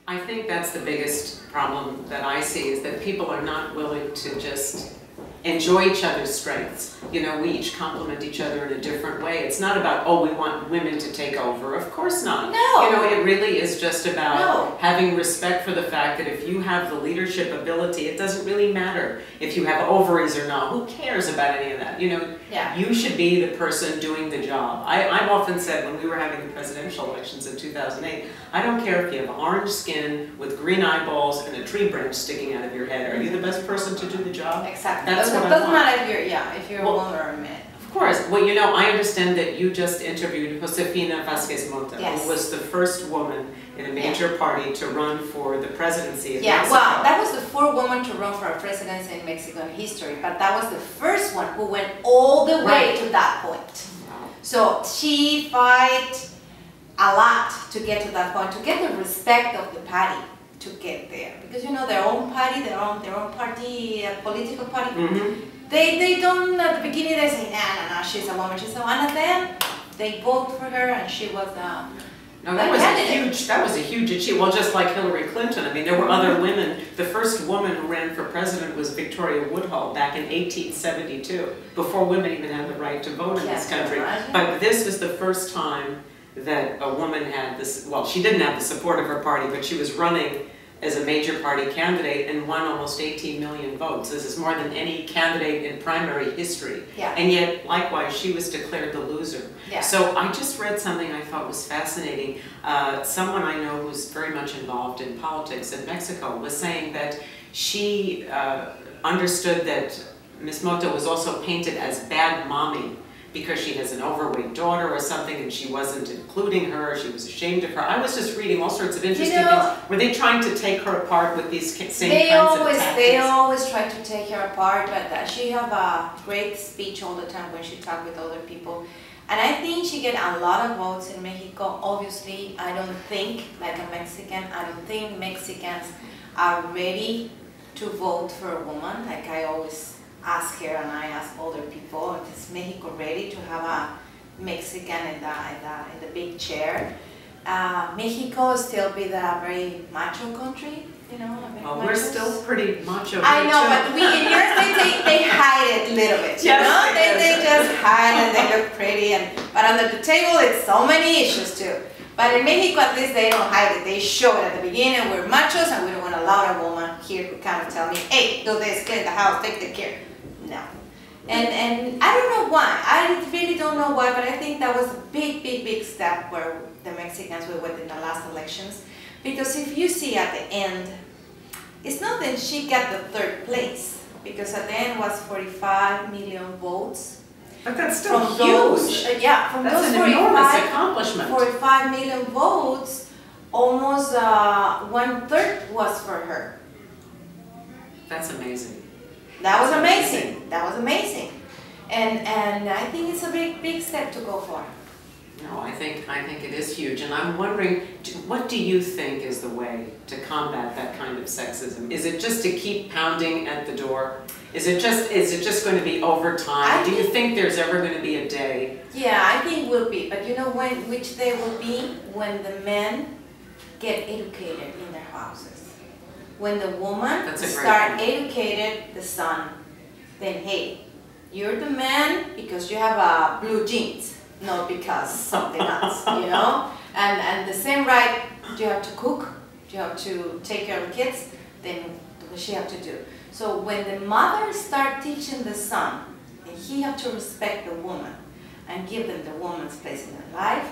I think that's the biggest problem that I see, is that people are not willing to just enjoy each other's strengths. You know, we each complement each other in a different way. It's not about, oh, we want women to take over. Of course not. No. You know, it really is just about having respect for the fact that if you have the leadership ability, it doesn't really matter if you have ovaries or not. Who cares about any of that? You know, you should be the person doing the job. I've often said, when we were having the presidential elections in 2008, I don't care if you have orange skin with green eyeballs and a tree branch sticking out of your head. Are you the best person to do the job? Exactly. That's it doesn't matter if you're a woman or a man. Of course. Well, you know, I understand that you just interviewed Josefina Vasquez Mota, who was the first woman in a major party to run for the presidency of Mexico. Well, that was the fourth woman to run for a presidency in Mexican history, but that was the first one who went all the way to that point. So she fought a lot to get to that point, to get the respect of the party to get there, because you know their own party, their own party, political party. They don't at the beginning. They say, nah, she's a woman. She's a one of them. They vote for her, and she was no, that was a huge achievement. Well, just like Hillary Clinton. I mean, there were other women. The first woman who ran for president was Victoria Woodhull back in 1872, before women even had the right to vote in this country. But this was the first time that a woman had this, well, she didn't have the support of her party, but she was running as a major party candidate and won almost 18 million votes. This is more than any candidate in primary history. And yet, likewise, she was declared the loser. So I just read something I thought was fascinating. Someone I know who's very much involved in politics in Mexico was saying that she understood that Ms. Mota was also painted as bad mommy, because she has an overweight daughter or something, and she wasn't including her, she was ashamed of her. I was just reading all sorts of interesting things. Were they trying to take her apart with these same kinds of tactics? They always try to take her apart, but she have a great speech all the time when she talks with other people. And I think she get a lot of votes in Mexico. Obviously, I don't think, like a Mexican, I don't think Mexicans are ready to vote for a woman, like I always ask her, and I ask other people, is Mexico ready to have a Mexican in the big chair? Mexico still be the very macho country, you know. Well, we're still pretty macho. I know, but we in your state they hide it a little bit, you know. They just hide and they look pretty, but under the table it's so many issues too. But in Mexico, at least they don't hide it. They show it at the beginning. We're machos, and we don't want to allow a woman here who kind of tell me, hey, do this, clean the house, take the care. No. And I don't know why. I really don't know why, but I think that was a big step where the Mexicans were with in the last elections. Because if you see at the end, it's not that she got the third place, because at the end was 45 million votes. But that's still huge. From that's those an enormous accomplishment. 45 million votes, almost 1/3 was for her. That's amazing. That was amazing. That was amazing. And I think it's a big step to go for. No, I think it is huge, and I'm wondering, what do you think is the way to combat that kind of sexism? Is it just to keep pounding at the door? Is it just going to be over time? Do you think there's ever going to be a day? Yeah, I think it will be, but you know which day will be? When the men get educated in their houses. When the woman start educated the son, then hey, you're the man because you have blue jeans, not because something else, you know? And the same right, you have to cook, you have to take care of the kids, then what she have to do. So when the mother start teaching the son, and he have to respect the woman and give them the woman's place in their life,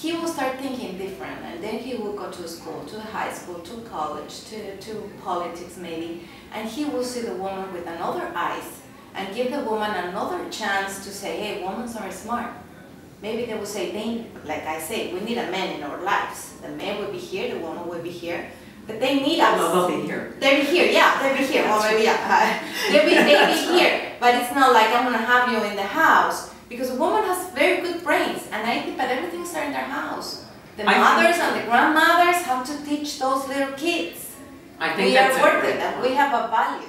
he will start thinking different, and then he will go to school, to high school, to college, to politics maybe, and he will see the woman with another eyes and give the woman another chance to say, hey, women are smart. Maybe they will say, like I say, we need a man in our lives. The man will be here, the woman will be here, but they need us. No, they'll be here. They'll be here, yeah, they'll be here. Well, maybe, they'll be here, but it's not like I'm going to have you in the house. Because a woman has very good brains, and I think that everything starts in their house. The mothers and the grandmothers have to teach those little kids. I think we that's are worth it, and we have a value.